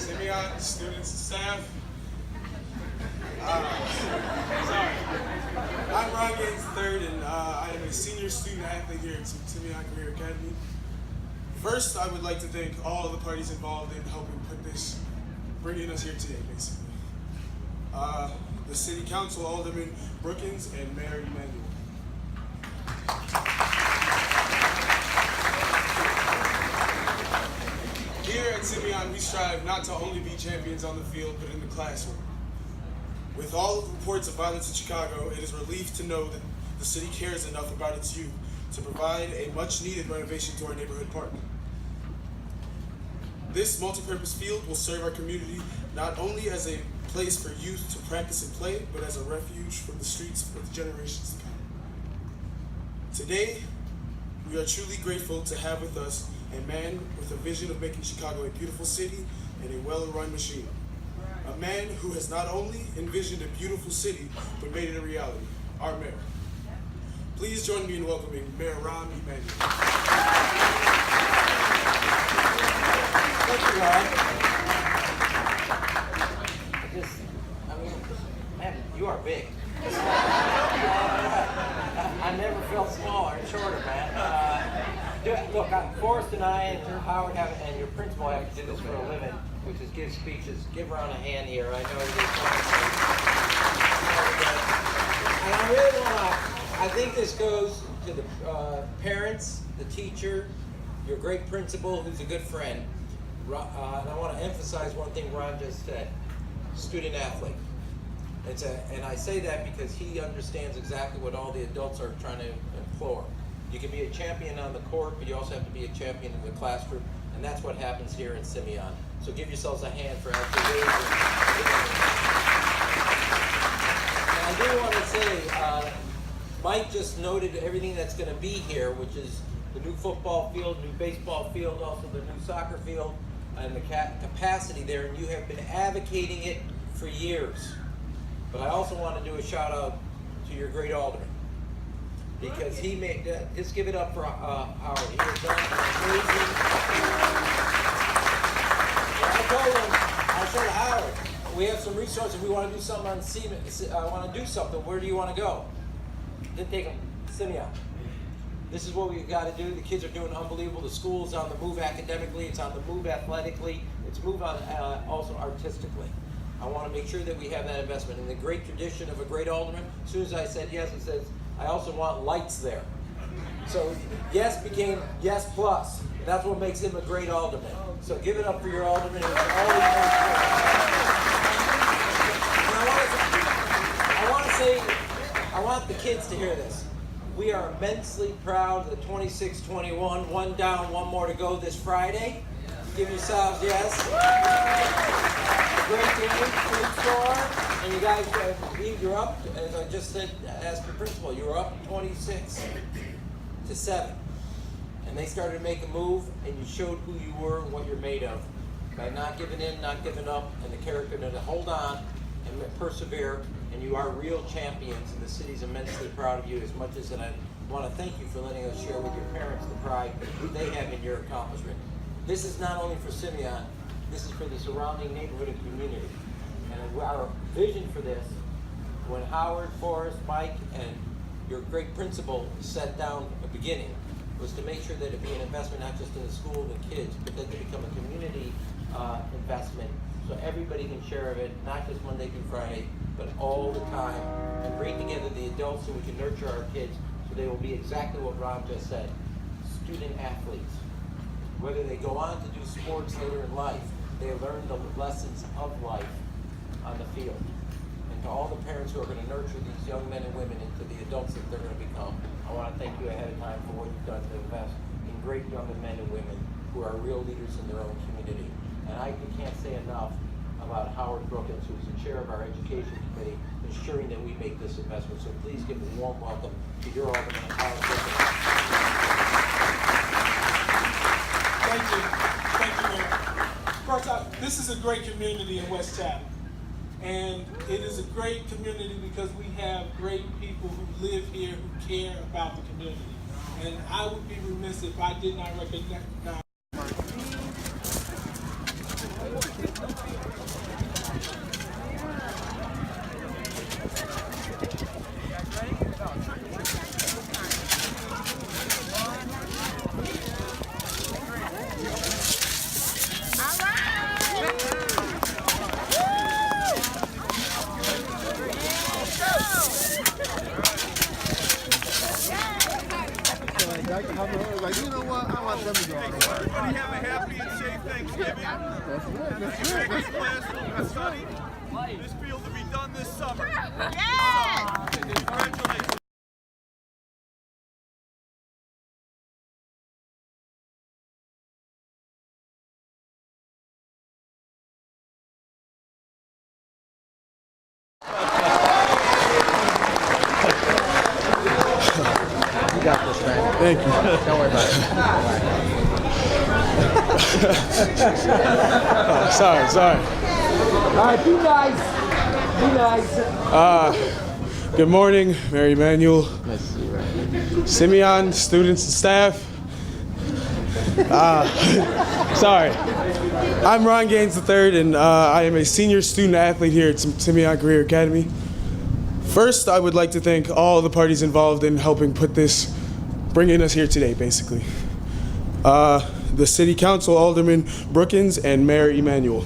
Simeon, students and staff. I'm Rahm III, and I am a senior student athlete here at Simeon Career Academy. First, I would like to thank all of the parties involved in helping bringing us here today, basically. The City Council, Alderman Brookins, and Mayor Emanual. Here at Simeon, we strive not to only be champions on the field, but in the classroom. With all of the reports of violence in Chicago, it is a relief to know that the city cares enough about its youth to provide a much-needed renovation to our neighborhood park. This multi-purpose field will serve our community not only as a place for youth to practice and play, but as a refuge from the streets for the generations to come. Today, we are truly grateful to have with us a man with a vision of making Chicago a beautiful city and a well-run machine. A man who has not only envisioned a beautiful city, but made it a reality, our mayor. Please join me in welcoming Mayor Rahm Emanuel. Thank you, Ron. Man, you are big. I never felt smaller and shorter, man. Look, Forrest and I and Howard and your principal have to do this for a living, which is give speeches. Give Ron a hand here. I know it is. And I really I think this goes to the parents, the teacher, your great principal, who's a good friend. And I want to emphasize one thing Ron just said: student athlete. And I say that because he understands exactly what all the adults are trying to implore. You can be a champion on the court, but you also have to be a champion in the classroom, and that's what happens here in Simeon. So give yourselves a hand for actually raising. And I do want to say, Mike just noted everything that's going to be here, which is the new football field, new baseball field, also the new soccer field, and the capacity there, and you have been advocating it for years. But I also want to do a shout out to your great alderman, because he made, just give it up for Howard. He has done amazing. I told him, I said, Howard, we have some resources. We want to do something on Simeon. I want to do something. Where do you want to go? Didn't take him. Simeon. This is what we got to do. The kids are doing unbelievable. The school's on the move academically. It's on the move athletically. It's move on also artistically. I want to make sure that we have that investment. In the great tradition of a great alderman, as soon as I said yes, he says, I also want lights there. So yes became yes plus. That's what makes him a great alderman. So give it up for your alderman. I want the kids to hear this. We are immensely proud of the 26-21, one down, one more to go this Friday. Give yourselves yes. Great game, great score, and you guys, you're up, as I just said, asked your principal, you were up 26-7. And they started to make a move, and you showed who you were and what you're made of. By not giving in, not giving up, and the character to hold on and persevere, and you are real champions, and the city's immensely proud of you as much as, and I want to thank you for letting us share with your parents the pride they have in your accomplishment. This is not only for Simeon, this is for the surrounding neighborhood and community. And our vision for this, when Howard, Forrest, Mike, and your great principal sat down at the beginning, was to make sure that it be an investment not just in the school and the kids, but that it become a community investment so everybody can share of it, not just Monday through Friday, but all the time, and bring together the adults so we can nurture our kids so they will be exactly what Rob just said, student athletes. Whether they go on to do sports later in life, they learn the lessons of life on the field. And to all the parents who are going to nurture these young men and women into the adults that they're going to become, I want to thank you ahead of time for what you've done to invest in great young men and women who are real leaders in their own community. And I can't say enough about Howard Brookins, who's the chair of our education committee, ensuring that we make this investment. So please give a warm welcome to your alderman, Howard Brookins. Thank you, Mayor. First off, this is a great community in West Chatham. And it is a great community because we have great people who live here who care about the community. And I would be remiss if I did not recognize This classroom study, this field to be done this summer. Congratulations. You got this, man. Thank you. Don't worry about it. Sorry. All right, be nice. Be nice. Good morning, Mayor Emanual, Nice to see you, right? Simeon, students and staff. Sorry. I'm Ron Gaines III, and I am a senior student athlete here at Simeon Career Academy. First, I would like to thank all the parties involved in helping bringing us here today, basically. The City Council, Alderman Brookins, and Mayor Emanual.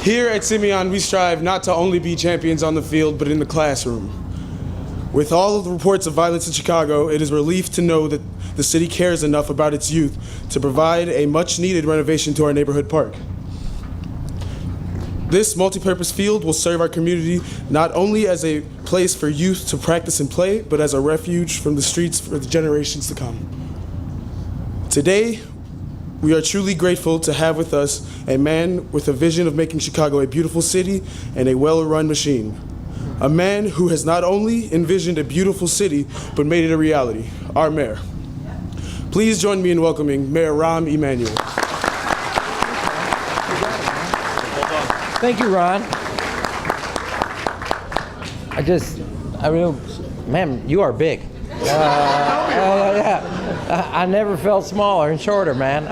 Here at Simeon, we strive not to only be champions on the field, but in the classroom. With all of the reports of violence in Chicago, it is a relief to know that the city cares enough about its youth to provide a much-needed renovation to our neighborhood park. This multi-purpose field will serve our community not only as a place for youth to practice and play, but as a refuge from the streets for the generations to come. Today, we are truly grateful to have with us a man with a vision of making Chicago a beautiful city and a well-run machine. A man who has not only envisioned a beautiful city, but made it a reality, our mayor. Please join me in welcoming Mayor Rahm Emanuel. Thank you, Ron. Man, you are big. I never felt smaller and shorter, man.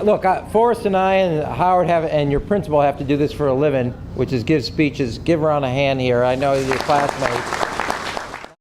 Look, Forrest and I and Howard and your principal have to do this for a living, which is give speeches. Give Ron a hand here. I know your classmates.